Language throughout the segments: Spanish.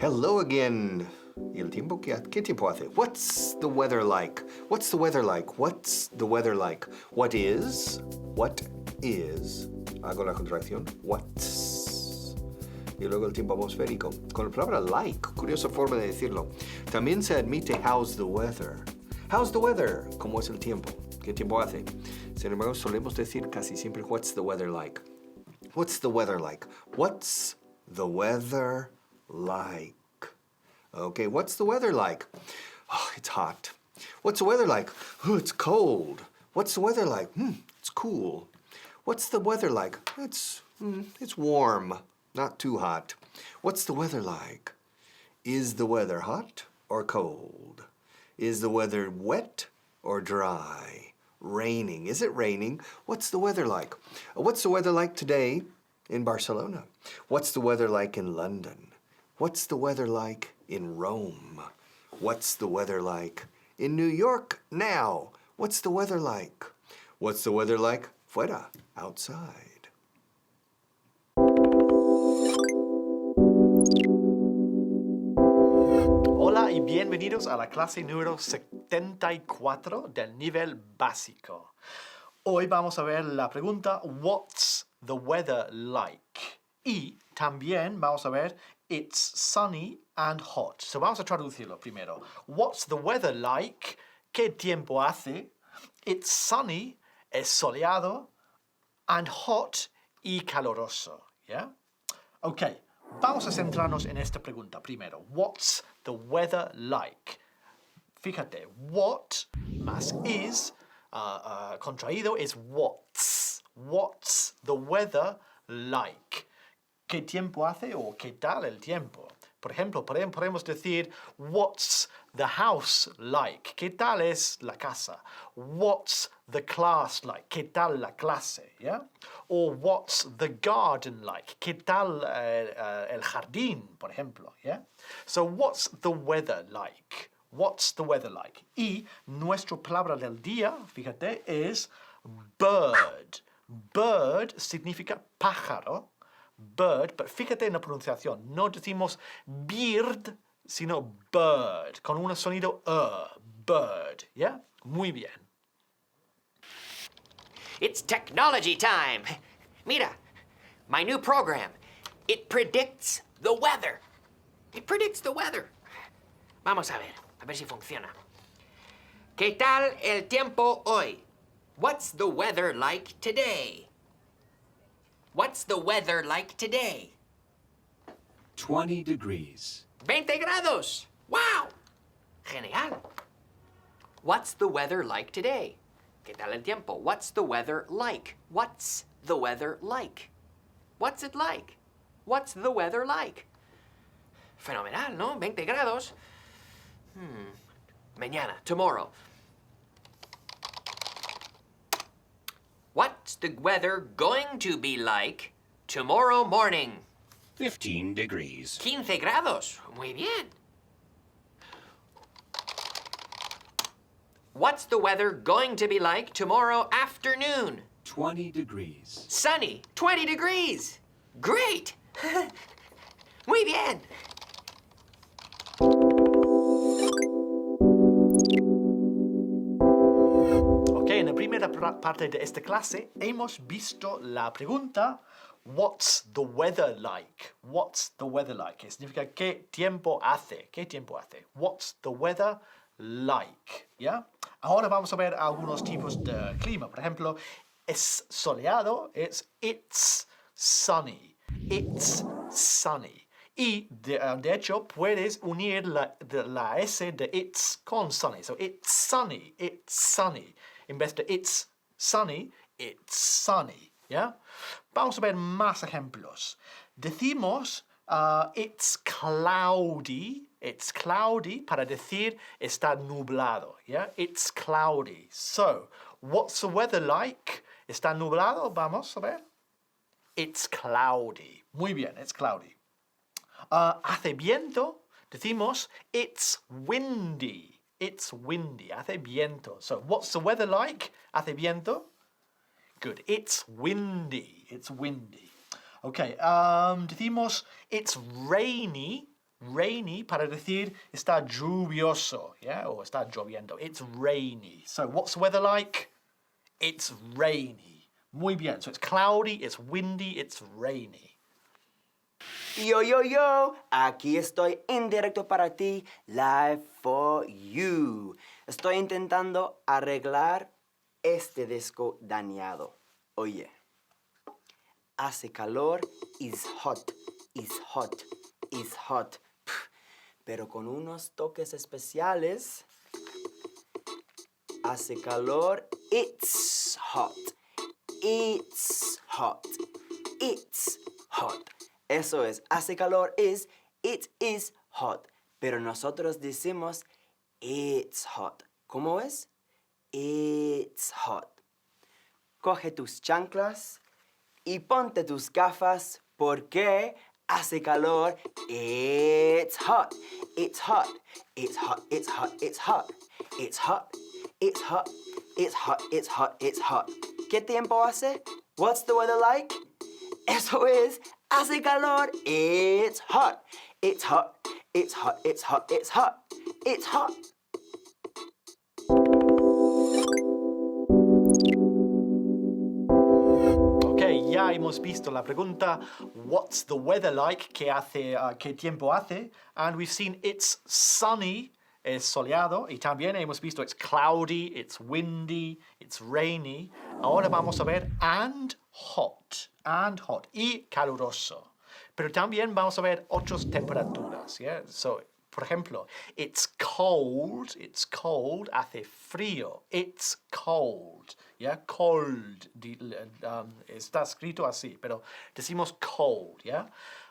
Hello again. ¿Y el tiempo qué tiempo hace? What's the weather like? What's the weather like? What's the weather like? What is? What is? Hago la contracción. What's? Y luego el tiempo atmosférico. Con la palabra like, curiosa forma de decirlo. También se admite how's the weather. How's the weather? ¿Cómo es el tiempo? ¿Qué tiempo hace? Sin embargo, solemos decir casi siempre what's the weather like. What's the weather like? What's the weather like? Okay, what's the weather like? Oh, it's hot. What's the weather like? Oh, it's cold. What's the weather like? It's cool. What's the weather like? It's warm, not too hot. What's the weather like? Is the weather hot or cold? Is the weather wet or dry? Raining. Is it raining? What's the weather like? What's the weather like today in Barcelona? What's the weather like in London? What's the weather like in Rome? What's the weather like in New York now? What's the weather like? What's the weather like fuera, outside? Hola y bienvenidos a la clase número 74 del nivel básico. Hoy vamos a ver la pregunta What's the weather like? Y también vamos a ver It's sunny and hot. So vamos a traducirlo primero. What's the weather like? ¿Qué tiempo hace? It's sunny, es soleado, and hot y caloroso. ¿Yeah? Ok, vamos a centrarnos en esta pregunta primero. What's the weather like? Fíjate, what más is contraído es what's. What's the weather like? ¿Qué tiempo hace o qué tal el tiempo? Por ejemplo, podemos decir what's the house like? ¿Qué tal es la casa? What's the class like? ¿Qué tal la clase? ¿Yeah? Or what's the garden like? ¿Qué tal el jardín, por ejemplo? ¿Yeah? So what's the weather like? What's the weather like? Y nuestra palabra del día, fíjate, es bird. Bird significa pájaro. Bird, pero fíjate en la pronunciación. No decimos beard, sino bird, con un sonido bird. ¿Ya? Muy bien. It's technology time. Mira, my new program. It predicts the weather. It predicts the weather. Vamos a ver si funciona. ¿Qué tal el tiempo hoy? What's the weather like today? What's the weather like today? 20 degrees. 20 grados. Wow. Genial. What's the weather like today? ¿Qué tal el tiempo? What's the weather like? What's the weather like? What's it like? What's the weather like? Fenomenal, ¿no? 20 grados. Mañana, tomorrow. What's the weather going to be like tomorrow morning? 15 degrees. 15 grados. Muy bien. What's the weather going to be like tomorrow afternoon? 20 degrees. Sunny, 20 degrees. Great. Muy bien. Ok, en la primera parte de esta clase hemos visto la pregunta What's the weather like? What's the weather like? Que significa ¿qué tiempo hace? ¿Qué tiempo hace? What's the weather like? ¿Ya? Ahora vamos a ver algunos tipos de clima. Por ejemplo, es soleado, es it's sunny. It's sunny. Y de hecho puedes unir la S de it's con sunny. So it's sunny, it's sunny. En vez de it's sunny, it's sunny. ¿Ya? Vamos a ver más ejemplos. Decimos it's cloudy para decir está nublado. ¿Ya? It's cloudy. So, what's the weather like? ¿Está nublado? Vamos a ver. It's cloudy. Muy bien, it's cloudy. Hace viento, decimos it's windy. It's windy. Hace viento. So, what's the weather like? Hace viento. Good. It's windy. It's windy. Okay. Decimos it's rainy. rainy para decir está lluvioso, yeah? O está lloviendo. It's rainy. So what's the weather like? It's rainy. Muy bien. So it's cloudy, it's windy, it's rainy. Yo, aquí estoy en directo para ti, live for you. Estoy intentando arreglar este disco dañado. Oye, hace calor, is hot, is hot, is hot. Pero con unos toques especiales, hace calor, it's hot, it's hot, it's hot. Eso es, hace calor is, it is hot. Pero nosotros decimos, it's hot. ¿Cómo es? It's hot. Coge tus chanclas y ponte tus gafas porque hace calor. It's hot. It's hot. It's hot. It's hot. It's hot. It's hot. It's hot. It's hot. It's hot. It's hot. ¿Qué tiempo hace? What's the weather like? Eso es, hace calor. It's hot. It's hot. It's hot. It's hot. It's hot. It's hot. Ya hemos visto la pregunta, what's the weather like? ¿Qué tiempo hace? And we've seen it's sunny, es soleado. Y también hemos visto it's cloudy, it's windy, it's rainy. Ahora vamos a ver and hot. Y caluroso. Pero también vamos a ver otras temperaturas. Yeah? So, por ejemplo, it's cold, hace frío. It's cold. Yeah, cold. Está escrito así, pero decimos cold, yeah.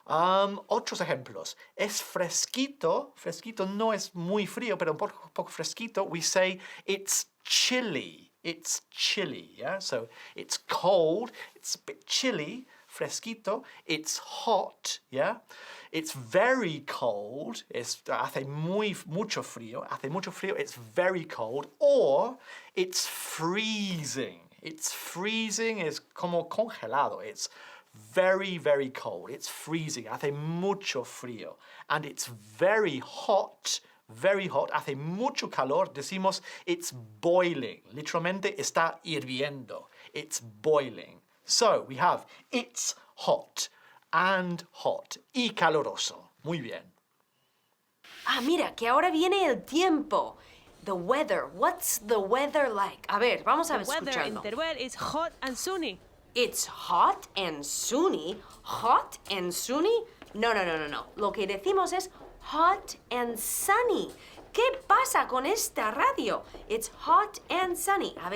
Otros ejemplos. Es fresquito. Fresquito no es muy frío, pero un poco fresquito. We say it's chilly. It's chilly, yeah. So it's cold. It's a bit chilly. Fresquito. It's hot, yeah. It's very cold. Hace mucho frío. It's very cold. Or it's freezing. It's freezing es como congelado. It's very, very cold. It's freezing. Hace mucho frío. And it's very hot. Hace mucho calor. Decimos it's boiling. Literalmente está hirviendo. It's boiling. So we have it's hot and hot y caluroso. Muy bien. Ah, mira, que ahora viene el tiempo. The weather. What's the weather like? A ver, vamos a The weather in escucharlo. Teruel is hot and sunny. It's hot and sunny. Hot and sunny? No. Lo que decimos es hot and sunny. ¿Qué pasa con esta radio? It's hot and sunny. A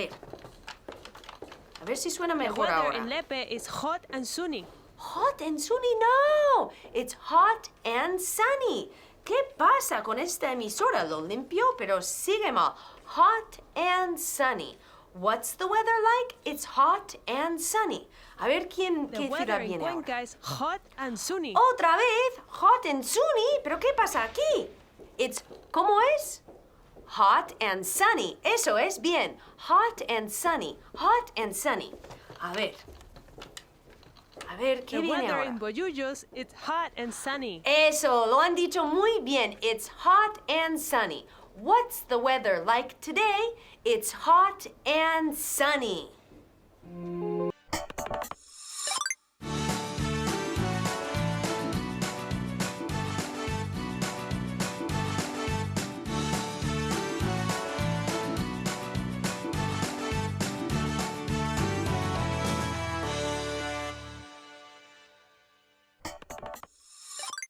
ver si suena The mejor weather ahora. in Lepe is hot and sunny. Hot and sunny, no. It's hot and sunny. ¿Qué pasa con esta emisora? Lo limpio, pero sigue mal. Hot and sunny. What's the weather like? It's hot and sunny. A ver qué The ciudad weather in viene ahora. Cuenca is hot and sunny. Otra vez, hot and sunny. ¿Pero qué pasa aquí? ¿Cómo es? Hot and sunny. Eso es bien. Hot and sunny. Hot and sunny. A ver, ¿qué The viene weather ahora? in Boyullos is hot and sunny. Eso, lo han dicho muy bien. It's hot and sunny. What's the weather like today? It's hot and sunny.